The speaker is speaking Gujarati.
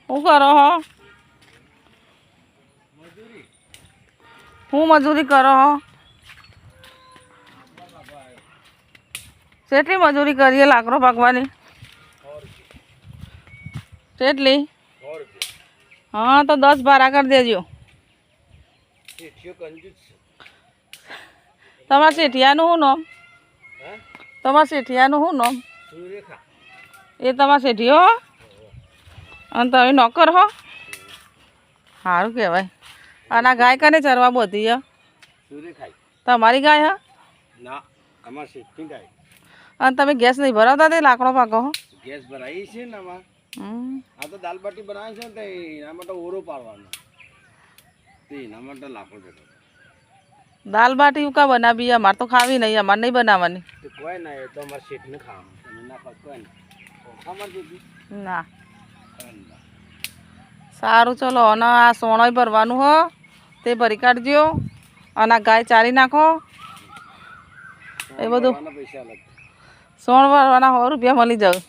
શું કરો હો? હું મજૂરી કરો હો? કેટલી મજૂરી કરીએ લાકડો પાકવાની? કેટલી? હા તો 10 ભાડા કરી દેજો. તમારા શેઠિયાનું શું નામ? તમારા શેઠિયાનું શું નામ? એ તમારા શેઠિયો અને તમે નોકર હો? સારું કહેવાય. અને આ ગાય કને ચરવા બધી તમારી ગાય હા? ના અમાર શેઠની ગાય. અને તમે ગેસ નહીં ભરાવતા તે લાકડો પાકો હો? ગેસ ભરાઈ છે ને આમાં. આ તો દાલ બાટી બનાવે છે ને એના માટે ઓરો પાડવાનો તે એના માટે લાકડો જતો. દાલ બાટી કા બનાવી? અમારે તો ખાવી નહીં, અમારે નહીં બનાવવાની. તો કોઈ ના, એ તો અમારે શેઠને ખાવાનું. તમે ના ખાવ કોઈ ના. સારું ચલો. અને આ સોણોય ભરવાનું હો તે ભરી કાઢજો. અને આ ગાય ચારી નાખો એ બધું. પૈસા અલગ. સોણ ભરવાના 100 રૂપિયા મળી જાય.